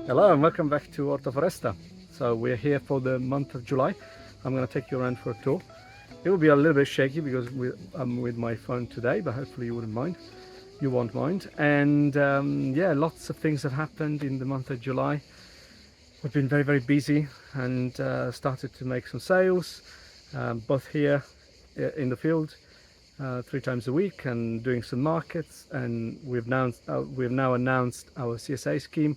Hello and welcome back to Orto Foresta. So we're here for the month of July. I'm going to take you around for a tour. It will be a little bit shaky because I'm with my phone today, but hopefully you wouldn't mind. You won't mind. And yeah, lots of things have happened in the month of July. We've been very, very busy and started to make some sales, both here in the field 3 times a week and doing some markets. And we've now announced our CSA scheme.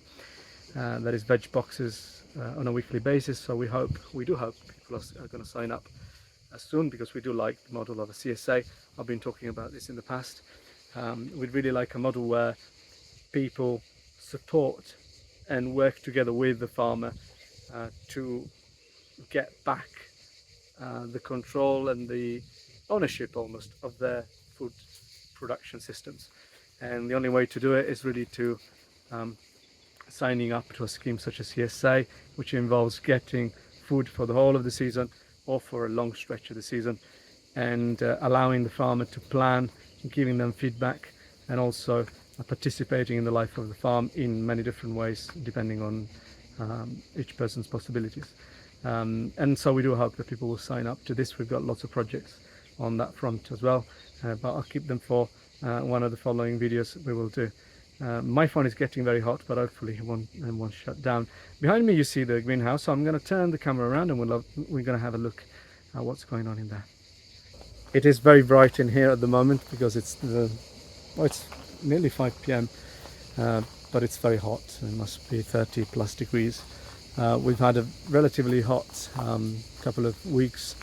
That is veg boxes on a weekly basis, so we do hope people are going to sign up soon, because we do like the model of a CSA. I've been talking about this in the past. We'd really like a model where people support and work together with the farmer to get back the control and the ownership almost of their food production systems. And the only way to do it is really to signing up to a scheme such as CSA, which involves getting food for the whole of the season or for a long stretch of the season, and allowing the farmer to plan, giving them feedback, and also participating in the life of the farm in many different ways depending on each person's possibilities. And so we do hope that people will sign up to this. We've got lots of projects on that front as well, but I'll keep them for one of the following videos we will do. My phone is getting very hot, but hopefully it won't shut down. Behind me you see the greenhouse, so I'm going to turn the camera around and we're going to have a look at what's going on in there. It is very bright in here at the moment because it's nearly 5 p.m, but it's very hot. It must be 30 plus degrees. We've had a relatively hot couple of weeks.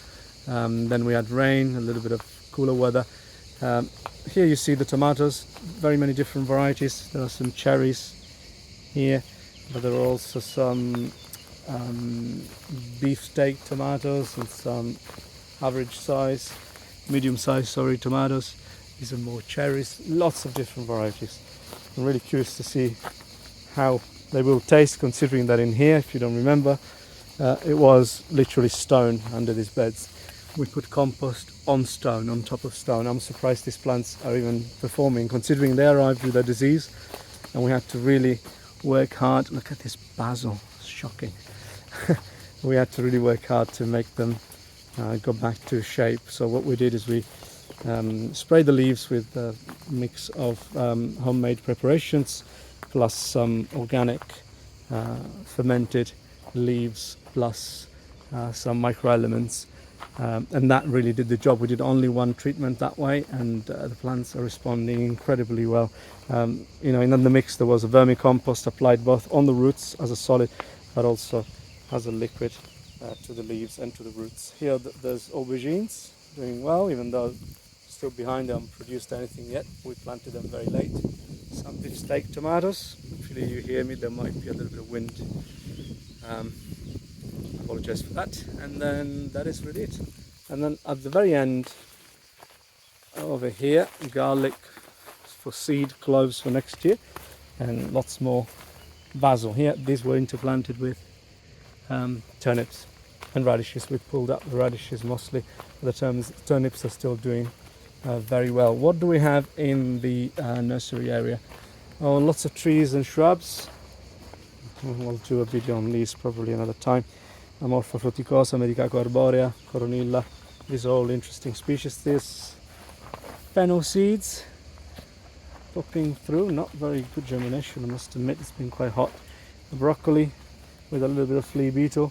Then we had rain, a little bit of cooler weather. Here you see the tomatoes, very many different varieties. There are some cherries here, but there are also some beefsteak tomatoes and some average size, medium size, tomatoes. These are more cherries, lots of different varieties. I'm really curious to see how they will taste, considering that in here, if you don't remember, it was literally stone under these beds. We put compost on stone, on top of stone. I'm surprised these plants are even performing, considering they arrived with a disease and we had to really work hard. Look at this basil, it's shocking. We had to really work hard to make them go back to shape. So what we did is we sprayed the leaves with a mix of homemade preparations plus some organic fermented leaves plus some microelements. And that really did the job. We did only one treatment that way, and the plants are responding incredibly well. You know, in the mix there was a vermicompost applied both on the roots as a solid, but also as a liquid to the leaves and to the roots. Here there's aubergines doing well, even though still behind. They haven't produced anything yet. We planted them very late. Some beefsteak tomatoes. Hopefully you hear me. There might be a little bit of wind. Apologize for that. And then that is really it. And then at the very end over here, garlic for seed, cloves for next year, and lots more basil. Here these were interplanted with turnips and radishes. We pulled up the radishes mostly. The turnips are still doing very well. What do we have in the nursery area? Oh, lots of trees and shrubs. We'll do a video on these probably another time. Amorpha fruticosa, medicago arborea, coronilla. These are all interesting species. This fennel seeds popping through, not very good germination, I must admit. It's been quite hot. The broccoli with a little bit of flea beetle.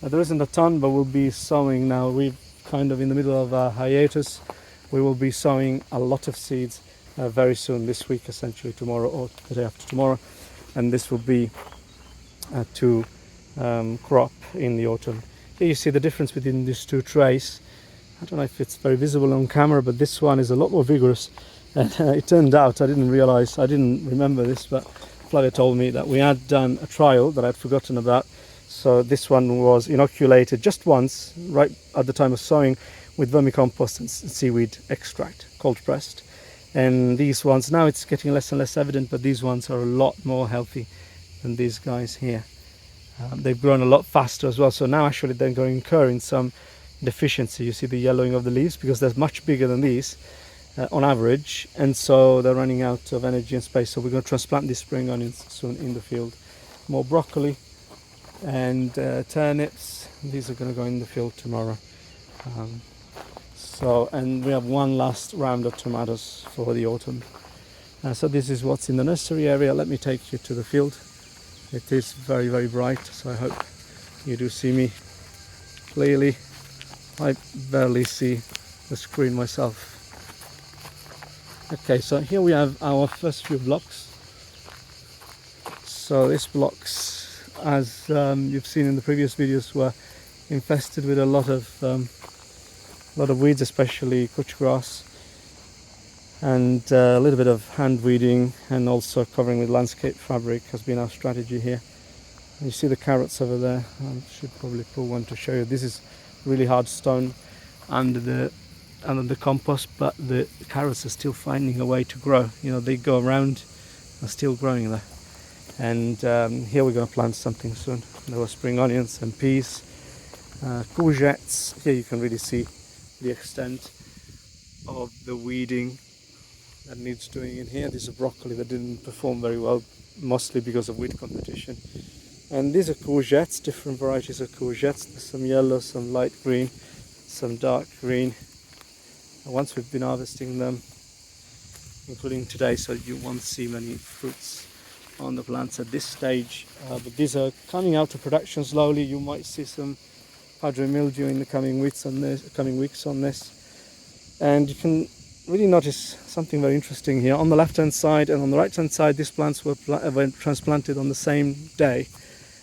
There isn't a ton, but we'll be sowing now. We're kind of in the middle of a hiatus. We will be sowing a lot of seeds very soon, this week, essentially tomorrow or the day after tomorrow, and this will be to crop in the autumn. Here you see the difference between these two trays. I don't know if it's very visible on camera, but this one is a lot more vigorous. And it turned out, I didn't remember this, but Flavia told me that we had done a trial that I'd forgotten about. So this one was inoculated just once, right at the time of sowing, with vermicompost and seaweed extract, cold pressed. And these ones, now it's getting less and less evident, but these ones are a lot more healthy than these guys here. They've grown a lot faster as well, so now actually they're going to incur in some deficiency. You see the yellowing of the leaves because they're much bigger than these on average, and so they're running out of energy and space. So we're going to transplant these spring onions soon in the field. More broccoli and turnips. These are going to go in the field tomorrow. And we have one last round of tomatoes for the autumn. So this is what's in the nursery area. Let me take you to the field. It is very, very bright, so I hope you do see me clearly. I barely see the screen myself. Okay, so here we have our first few blocks. So these blocks, as you've seen in the previous videos, were infested with a lot of weeds, especially couch grass, and a little bit of hand weeding, and also covering with landscape fabric has been our strategy here. And you see the carrots over there. I should probably pull one to show you. This is really hard stone under the compost, but the carrots are still finding a way to grow. They go around, are still growing there. And here we're going to plant something soon. There were spring onions and peas, courgettes. Here you can really see the extent of the weeding that needs doing in here. This is broccoli that didn't perform very well, mostly because of weed competition. And these are courgettes, different varieties of courgettes. There's some yellow, some light green, some dark green. And once we've been harvesting them, including today, so you won't see many fruits on the plants at this stage. But these are coming out of production slowly. You might see some powdery mildew in the coming weeks on this. And you can really notice something very interesting here. On the left hand side and on the right hand side, these plants were transplanted on the same day.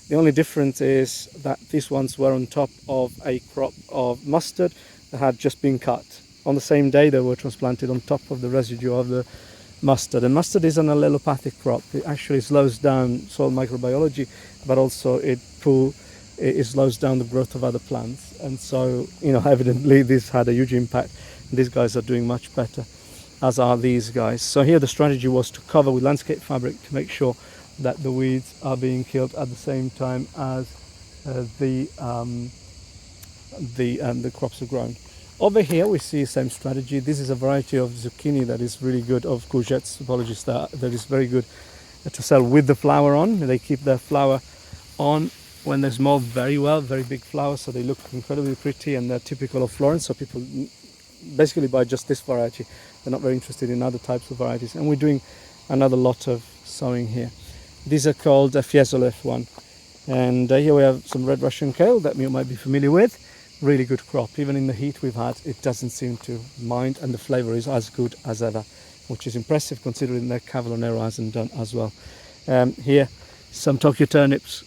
The only difference is that these ones were on top of a crop of mustard that had just been cut. On the same day they were transplanted on top of the residue of the mustard. And mustard is an allelopathic crop. It actually slows down soil microbiology, but also it slows down the growth of other plants. And so, evidently this had a huge impact. These guys are doing much better, as are these guys. So here the strategy was to cover with landscape fabric to make sure that the weeds are being killed at the same time as the crops are grown. Over here we see the same strategy. This is a variety of zucchini that is really good, of courgettes, apologies, that is very good to sell with the flower on. They keep their flower on when there's mold very well, very big flowers, so they look incredibly pretty, and they're typical of Florence, so people basically buy just this variety. They're not very interested in other types of varieties. And we're doing another lot of sowing here. These are called a Fiesole F1. And here we have some red Russian kale that you might be familiar with. Really good crop. Even in the heat we've had, it doesn't seem to mind, and the flavour is as good as ever, which is impressive considering that Cavallonero hasn't done as well. Here, some Tokyo turnips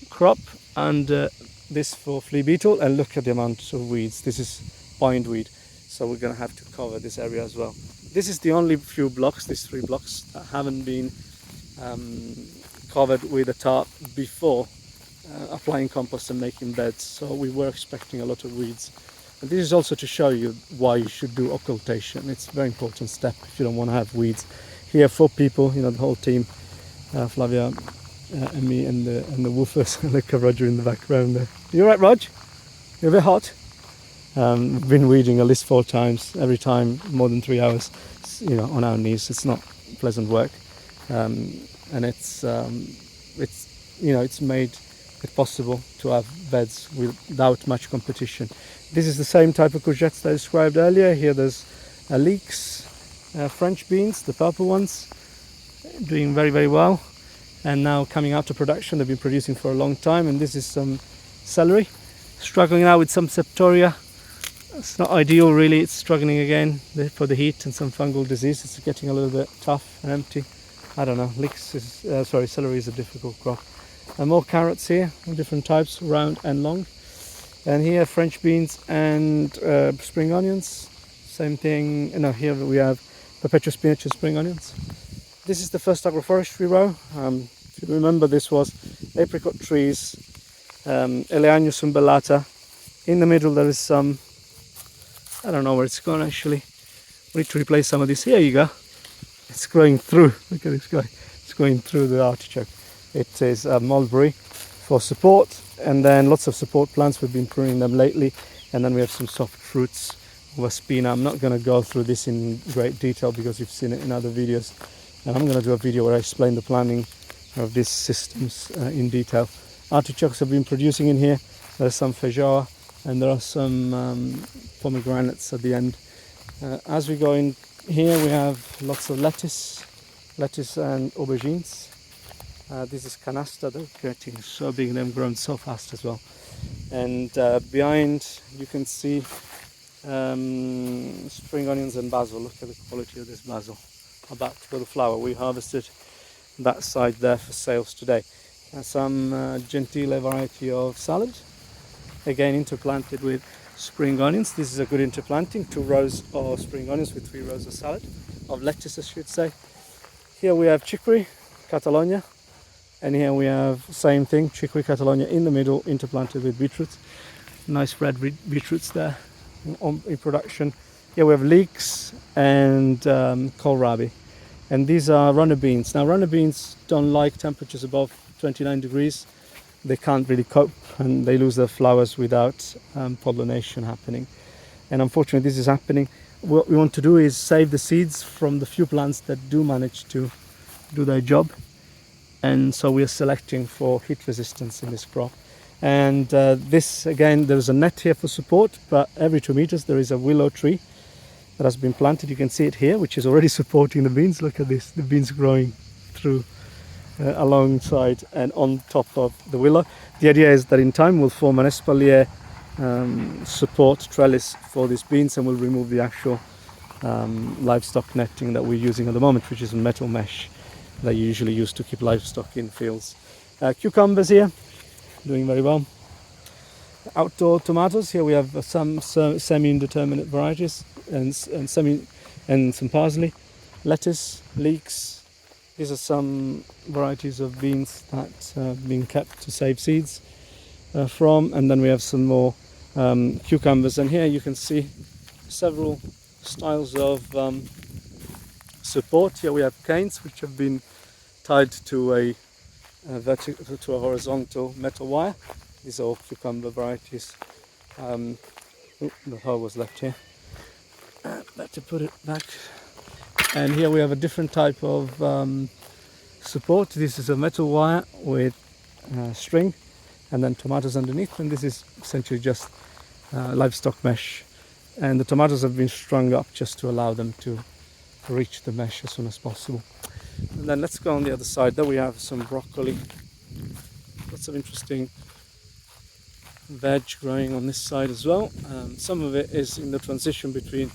crop, and this for flea beetle, and look at the amount of weeds. This is bindweed, so we're going to have to cover this area as well. This is the only few blocks, these 3 blocks, that haven't been covered with a tarp before applying compost and making beds, so we were expecting a lot of weeds. And this is also to show you why you should do occultation. It's a very important step if you don't want to have weeds. Here 4 people, the whole team, Flavia and me and the woofers. Look at Roger in the background there. You alright, Rog? You're a bit hot? We've been weeding at least 4 times, every time more than 3 hours, on our knees. It's not pleasant work, and it's made it possible to have beds without much competition. This is the same type of courgettes that I described earlier. Here there's leeks, French beans, the purple ones, doing very, very well, and now coming out to production. They've been producing for a long time. And this is some celery, struggling now with some septoria. It's not ideal really, it's struggling again for the heat and some fungal disease. It's getting a little bit tough and empty. I don't know, celery is a difficult crop. And more carrots here, different types, round and long. And here French beans and spring onions. Same thing. No, here we have perpetual spinach and spring onions. This is the first agroforestry row. If you remember, this was apricot trees, Eleagnus umbellata. In the middle there is some, I don't know where it's gone actually. We need to replace some of this. Here you go. It's growing through. Look at this guy. It's going through the artichoke. It is mulberry for support, and then lots of support plants. We've been pruning them lately, and then we have some soft fruits of spina. I'm not going to go through this in great detail because you've seen it in other videos, and I'm going to do a video where I explain the planning of these systems in detail. Artichokes have been producing in here. There's some feijoa, and there are some pomegranates at the end. As we go in here, we have lots of lettuce and aubergines. This is canasta. They're getting so big and they've grown so fast as well. And behind you can see spring onions and basil. Look at the quality of this basil. About to go to flower. We harvested that side there for sales today. Some gentile variety of salad, again interplanted with spring onions. This is a good interplanting, 2 rows of spring onions with 3 rows of salad, of lettuce I should say. Here we have chicory, Catalonia, and here we have same thing, chicory, Catalonia in the middle, interplanted with beetroot. Nice red beetroots there in production. Here we have leeks and kohlrabi, and these are runner beans. Now runner beans don't like temperatures above 29 degrees. They can't really cope and they lose their flowers without pollination happening. And unfortunately this is happening. What we want to do is save the seeds from the few plants that do manage to do their job. And so we are selecting for heat resistance in this crop. And this, again, there's a net here for support, but every 2 meters there is a willow tree that has been planted. You can see it here, which is already supporting the beans. Look at this, the beans growing through alongside and on top of the willow. The idea is that in time we'll form an espalier support trellis for these beans, and we'll remove the actual livestock netting that we're using at the moment, which is a metal mesh that you usually use to keep livestock in fields. Cucumbers here, doing very well. Outdoor tomatoes, here we have some semi-indeterminate varieties and some parsley. Lettuce, leeks. These are some varieties of beans that are being kept to save seeds from, and then we have some more cucumbers. And here you can see several styles of support. Here we have canes which have been tied to a horizontal metal wire. These are all cucumber varieties. The hole was left here. Better put it back. And here we have a different type of support. This is a metal wire with string and then tomatoes underneath, and this is essentially just livestock mesh. And the tomatoes have been strung up just to allow them to reach the mesh as soon as possible. And then let's go on the other side. There we have some broccoli. Lots of interesting veg growing on this side as well. Some of it is in the transition between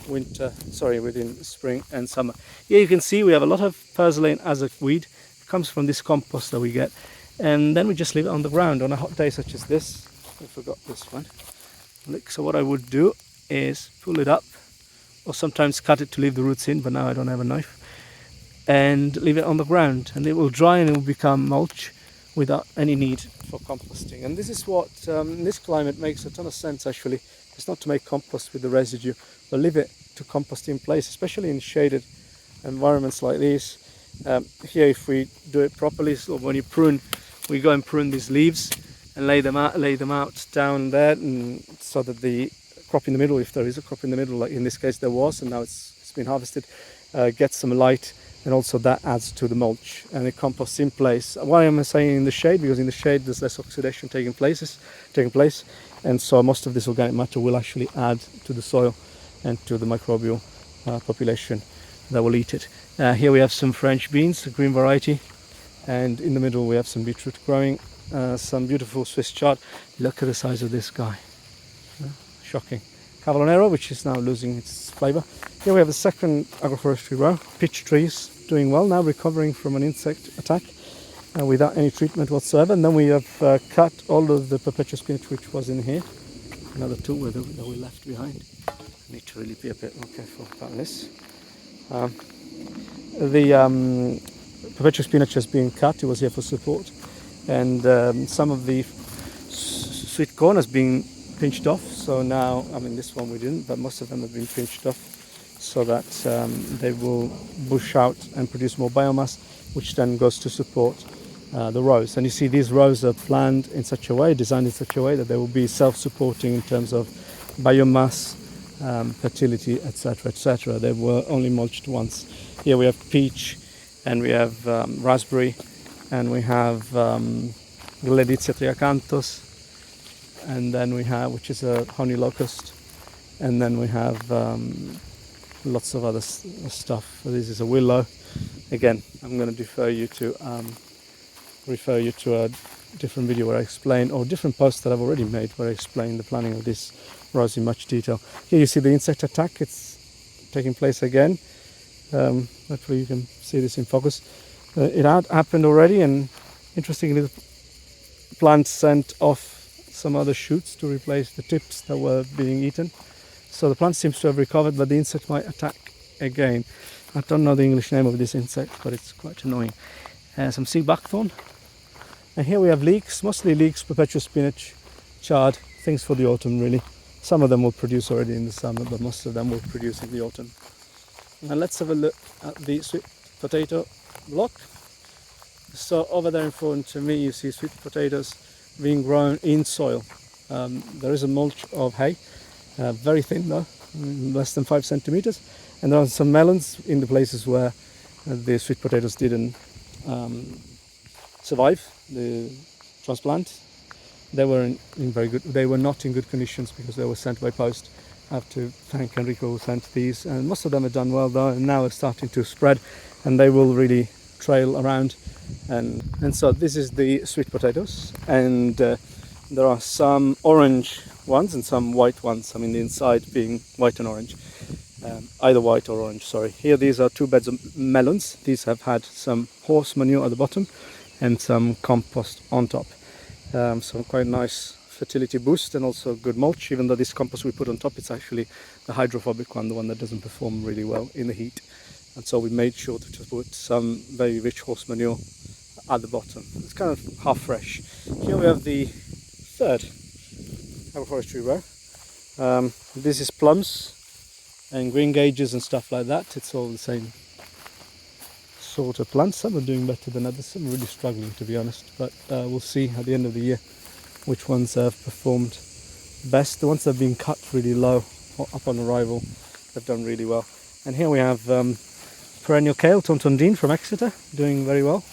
within spring and summer. Here you can see we have a lot of purslane as a weed. It comes from this compost that we get, and then we just leave it on the ground on a hot day such as this. I forgot this one. So what I would do is pull it up, or sometimes cut it to leave the roots in, but now I don't have a knife, and leave it on the ground, and it will dry and it will become mulch without any need for composting. And this is what in this climate makes a ton of sense actually. It's not to make compost with the residue, but leave it to compost in place, especially in shaded environments like these. Here, if we do it properly, so when you prune, we go and prune these leaves and lay them out down there, and so that the crop in the middle, if there is a crop in the middle, like in this case there was, and now it's been harvested, gets some light, and also that adds to the mulch and it composts in place. Why am I saying in the shade? Because in the shade there's less oxidation taking place, and so most of this organic matter will actually add to the soil and to the microbial population that will eat it. Here we have some French beans, a green variety, and in the middle we have some beetroot growing, some beautiful Swiss chard. Look at the size of this guy, shocking. Cavallonero, which is now losing its flavour. Here we have the second agroforestry row, peach trees, doing well now, recovering from an insect attack. without any treatment whatsoever. And then we have cut all of the perpetual spinach which was in here. Another tool that we left behind. I need to really be a bit more careful about this. The perpetual spinach has been cut, it was here for support, and some of the sweet corn has been pinched off. So now, I mean, this one we didn't, but most of them have been pinched off so that they will bush out and produce more biomass, which then goes to support the rows. And you see these rows are planned in such a way, designed in such a way that they will be self-supporting in terms of biomass, fertility, etc., etc. They were only mulched once. Here we have peach, and we have raspberry, and we have Gleditsia triacanthus, and then we have, which is a honey locust, and then we have lots of other stuff. This is a willow. Again, I'm going to refer you to a different video where I explain, or different posts that I've already made where I explain the planning of this rows in much detail. Here you see the insect attack. It's taking place again. Hopefully you can see this in focus. It had happened already, and interestingly the plant sent off some other shoots to replace the tips that were being eaten. So the plant seems to have recovered, but the insect might attack again. I don't know the English name of this insect, but it's quite annoying. Some sea buckthorn. And here we have leeks, mostly leeks, perpetual spinach, chard, things for the autumn really. Some of them will produce already in the summer, but most of them will produce in the autumn. And let's have a look at the sweet potato block. So over there in front to me you see sweet potatoes being grown in soil. There is a mulch of hay, very thin though, less than 5 centimeters. And there are some melons in the places where the sweet potatoes didn't survive the transplant. They were they were not in good conditions because they were sent by post. I have to thank Enrico who sent these, and most of them have done well though, and now are starting to spread, and they will really trail around. And so this is the sweet potatoes, and there are some orange ones and some white ones. I mean the inside being white and orange, either white or orange, sorry. Here these are 2 beds of melons. These have had some horse manure at the bottom and some compost on top. So quite nice fertility boost and also good mulch, even though this compost we put on top, it's actually the hydrophobic one, the one that doesn't perform really well in the heat. And so we made sure to put some very rich horse manure at the bottom. It's kind of half fresh. Here we have the third agroforestry row. This is plums and green gages and stuff like that. It's all the same sort of plants. Some are doing better than others, some are really struggling to be honest, but we'll see at the end of the year which ones have performed best. The ones that have been cut really low up on arrival have done really well. And here we have perennial kale, Tontondine from Exeter, doing very well.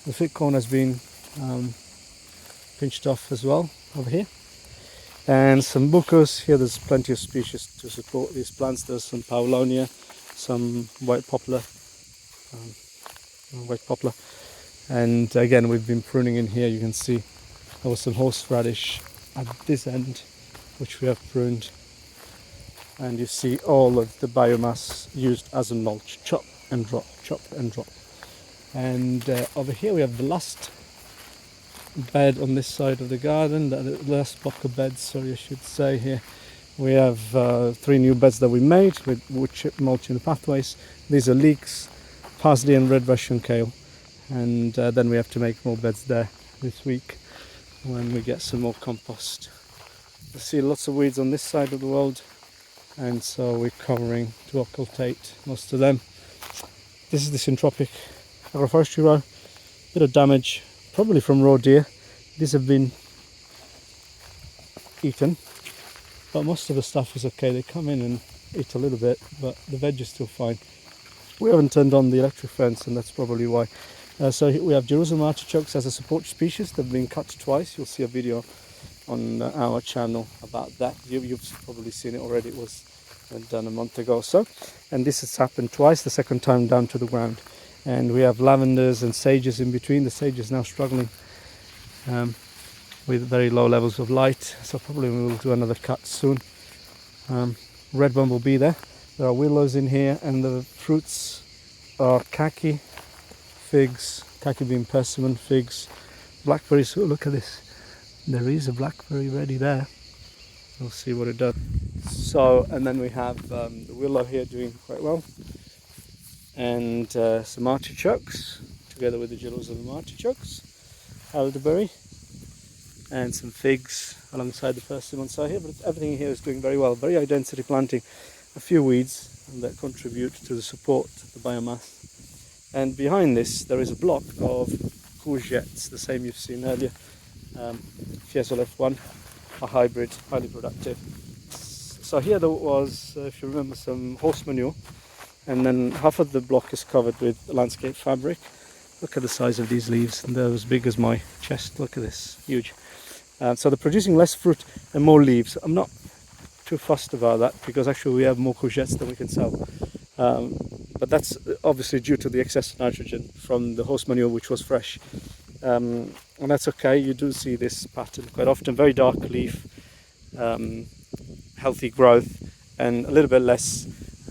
The sweet corn has been pinched off as well over here. And some bucos. Here there's plenty of species to support these plants. There's some paulownia, some white poplar, and again we've been pruning in here. You can see there was some horseradish at this end which we have pruned, and you see all of the biomass used as a mulch. Chop and drop, chop and drop. And over here we have the last bed on this side of the garden, the last block of beds, sorry I should say. Here we have 3 new beds that we made with wood chip mulch in the pathways. These are leeks, parsley and red Russian kale, and then we have to make more beds there this week when we get some more compost. I see lots of weeds on this side of the world, and so we're covering to occultate most of them. This is the syntropic agroforestry row. Bit of damage, probably from raw deer. These have been eaten, but most of the stuff is okay. They come in and eat a little bit, but the veg is still fine. We haven't turned on the electric fence, and that's probably why. So we have Jerusalem artichokes as a support species. They've been cut twice. You'll see a video on our channel about that. You've probably seen it already. It was done a month ago or so. And this has happened twice, the second time down to the ground. And we have lavenders and sages in between. The sage is now struggling with very low levels of light, so probably we will do another cut soon. Red bumblebee there. There are willows in here, and the fruits are kaki, figs, khaki bean, persimmon, figs, blackberries. Oh, look at this. There is a blackberry ready there. We'll see what it does. So, and then we have the willow here doing quite well. And some artichokes, together with the Jerusalem artichokes, elderberry, and some figs alongside the persimmon. So here, but everything here is doing very well. Very high density planting. A few weeds that contribute to the support of the biomass. And behind this there is a block of courgettes, the same you've seen earlier. Fiesole F1, a hybrid, highly productive. So here there was, if you remember, some horse manure, and then half of the block is covered with landscape fabric. Look at the size of these leaves, and they're as big as my chest. Look at this, huge. So they're producing less fruit and more leaves. I'm not too fussed about that because actually we have more courgettes than we can sell. But that's obviously due to the excess of nitrogen from the horse manure, which was fresh. And that's okay. You do see this pattern quite often. Very dark leaf, healthy growth, and a little bit less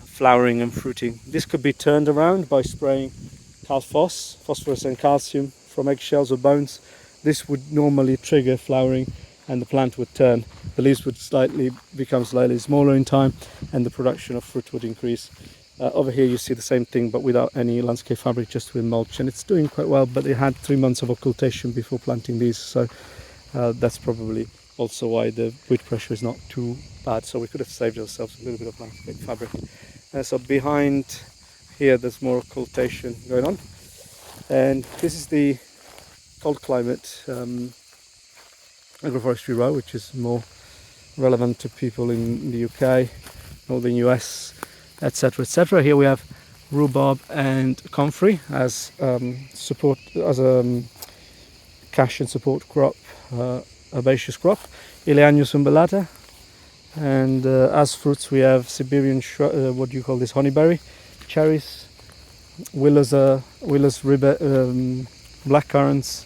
flowering and fruiting. This could be turned around by spraying phosphorus and calcium from eggshells or bones. This would normally trigger flowering and the plant would turn. The leaves would become slightly smaller in time and the production of fruit would increase. Over here you see the same thing but without any landscape fabric, just with mulch, and it's doing quite well, but it had 3 months of occultation before planting these, so that's probably also why the weed pressure is not too bad. So we could have saved ourselves a little bit of landscape fabric. So behind here there's more occultation going on, and this is the cold climate agroforestry row, which is more relevant to people in the UK, northern US, etc, etc. Here we have rhubarb and comfrey as support, as a cash and support crop, herbaceous crop, Ileagnus umbellata, and as fruits we have Siberian what do you call this, honeyberry, cherries, willows, blackcurrants,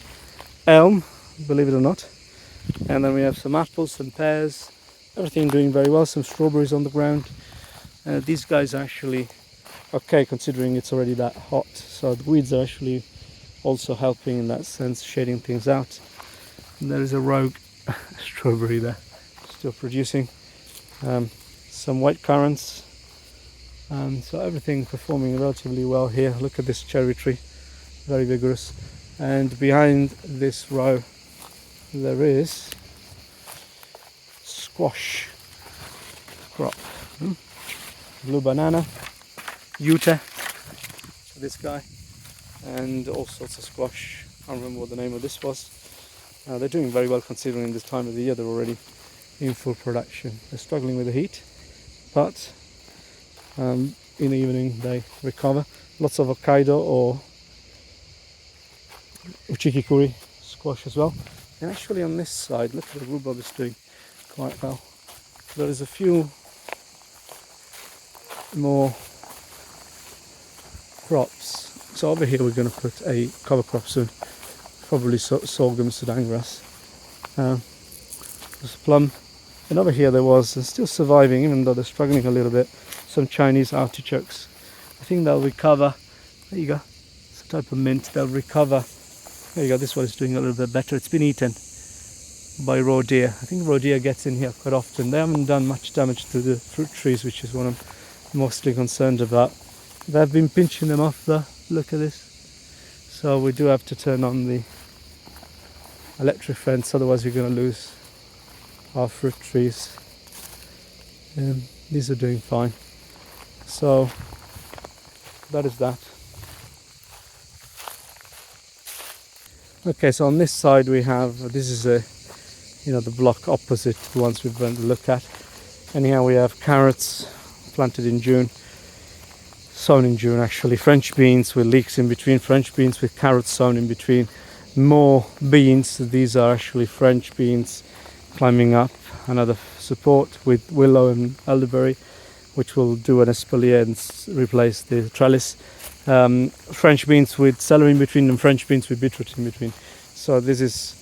elm, believe it or not, and then we have some apples, some pears, everything doing very well, some strawberries on the ground. These guys are actually okay considering it's already that hot, so the weeds are actually also helping in that sense, shading things out. And there is a rogue strawberry there, still producing. Some white currants, so everything performing relatively well here. Look at this cherry tree, very vigorous. And behind this row there is squash crop, blue banana, Utah, this guy, and all sorts of squash. I don't remember what the name of this was. They're doing very well considering this time of the year. They're already in full production. They're struggling with the heat, but in the evening they recover. Lots of Hokkaido or uchikikuri squash as well. And actually on this side, look at the rhubarb is doing quite well. There is a few more crops. So over here we're going to put a cover crop soon, probably sorghum, Sudan grass. There's plum, and over here there was, still surviving even though they're struggling a little bit, some Chinese artichokes. I think they'll recover. There you go, it's a type of mint. They'll recover. There you go, this one is doing a little bit better. It's been eaten by raw deer. I think raw deer gets in here quite often. They haven't done much damage to the fruit trees, which is what I'm mostly concerned about. They've been pinching them off though, look at this. So we do have to turn on the electric fence, otherwise we're going to lose our fruit trees. These are doing fine. So that is that. Okay, so on this side we have, this is the block opposite the ones we've been to look at. Anyhow, we have carrots planted in June, sown in June actually, French beans with leeks in between, French beans with carrots sown in between, more beans. These are actually French beans climbing up, another support with willow and elderberry, which will do an espalier and replace the trellis. French beans with celery in between and French beans with beetroot in between. So this is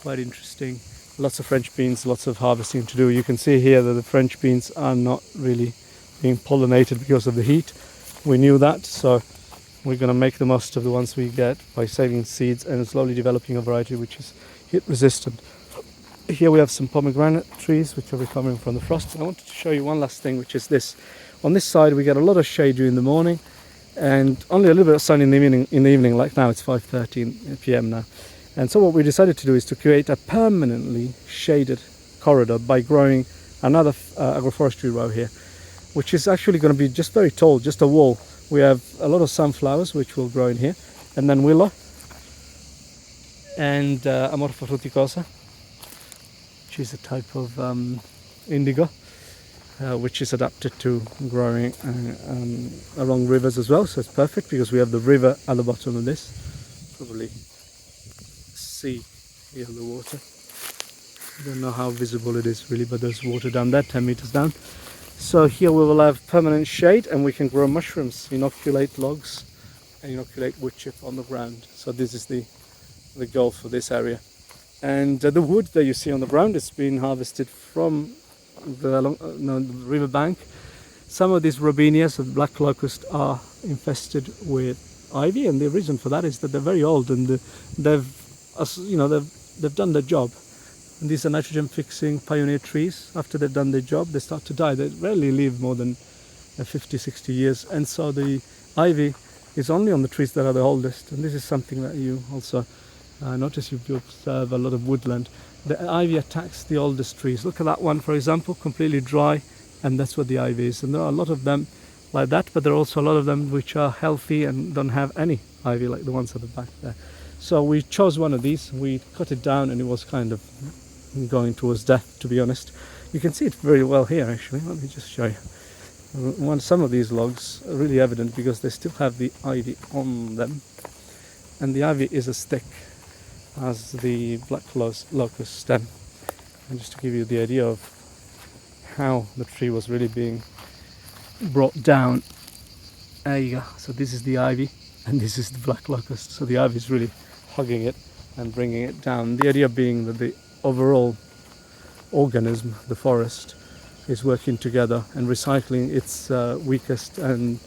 quite interesting. Lots of French beans, lots of harvesting to do. You can see here that the French beans are not really being pollinated because of the heat. We knew that, so we're going to make the most of the ones we get by saving seeds and slowly developing a variety which is heat resistant. Here we have some pomegranate trees which are recovering from the frost. And I wanted to show you one last thing, which is this. On this side we get a lot of shade during the morning and only a little bit of sun in the evening. Like now it's 5:13 p.m. now. And so what we decided to do is to create a permanently shaded corridor by growing another agroforestry row here, which is actually going to be just very tall, just a wall. We have a lot of sunflowers which will grow in here, and then willow and Amorpha fruticosa, which is a type of indigo, which is adapted to growing along rivers as well. So it's perfect because we have the river at the bottom of this. Probably see here the water. I don't know how visible it is really, but there's water down there, 10 meters down. So here we will have permanent shade and we can grow mushrooms, inoculate logs and inoculate wood chip on the ground. So this is the goal for this area. And the wood that you see on the ground is being harvested from the river bank. Some of these robinias, the black locust, are infested with ivy, and the reason for that is that they're very old and they've done their job. And these are nitrogen fixing pioneer trees. After they've done their job, they start to die. They rarely live more than 50-60 years, and so the ivy is only on the trees that are the oldest. And this is something that you also notice if you observe a lot of woodland. The ivy attacks the oldest trees. Look at that one, for example, completely dry, and that's what the ivy is. And there are a lot of them like that, but there are also a lot of them which are healthy and don't have any ivy, like the ones at the back there. So we chose one of these, we cut it down, and it was kind of going towards death, to be honest. You can see it very well here, actually. Let me just show you. Some of these logs are really evident because they still have the ivy on them, and the ivy is as thick as the black locust stem. And just to give you the idea of how the tree was really being brought down, there you go. So this is the ivy and this is the black locust. So the ivy is really hugging it and bringing it down. The idea being that the overall organism, the forest, is working together and recycling its weakest and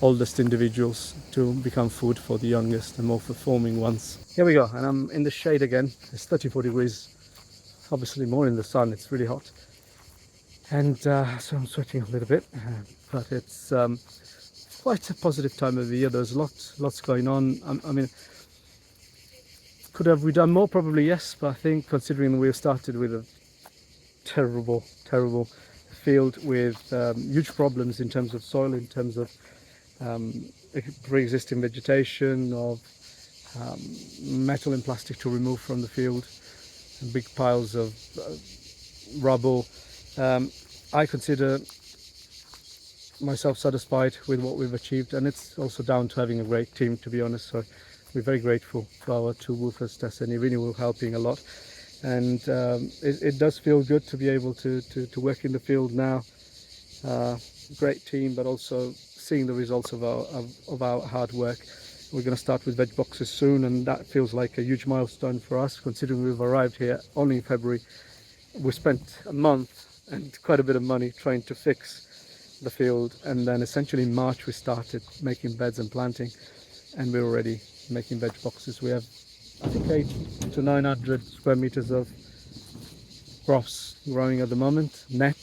oldest individuals to become food for the youngest and more performing ones. Here we go, and I'm in the shade again. It's 34 degrees, obviously more in the sun, it's really hot. And so I'm sweating a little bit, but it's quite a positive time of the year. There's lots going on. I mean, could have we done more? Probably yes, but I think considering we've started with a terrible field with huge problems in terms of soil, in terms of pre-existing vegetation, of metal and plastic to remove from the field, and big piles of rubble. I consider myself satisfied with what we've achieved, and it's also down to having a great team, to be honest. So we're very grateful to our two woofers, Tess and Irene, who are helping a lot. And it does feel good to be able to work in the field now. Great team, but also seeing the results of our hard work. We're going to start with veg boxes soon, and that feels like a huge milestone for us, considering we've arrived here only in February. We spent a month and quite a bit of money trying to fix the field, and then essentially in March we started making beds and planting, and we're already making veg boxes. We have, I think, 800 to 900 square meters of crops growing at the moment, net.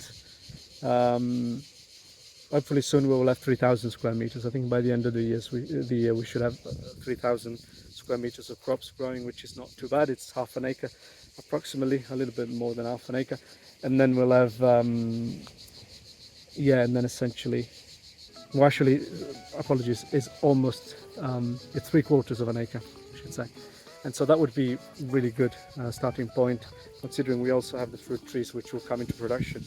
Hopefully soon we will have 3,000 square meters. I think by the end of the year we should have 3,000 square meters of crops growing, which is not too bad. It's half an acre, approximately, a little bit more than half an acre. And then we'll have, and then essentially, well, actually, apologies, is almost, it's 3/4 of an acre, I should say. And so that would be really good starting point, considering we also have the fruit trees which will come into production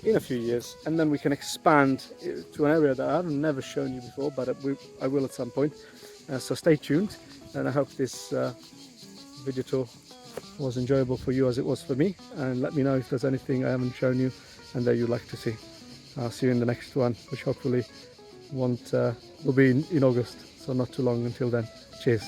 in a few years, and then we can expand to an area that I've never shown you before, but I will at some point. So stay tuned, and I hope this video tour was enjoyable for you as it was for me, and let me know if there's anything I haven't shown you and that you'd like to see. I'll see you in the next one, which hopefully will be in August, so not too long until then. Cheers.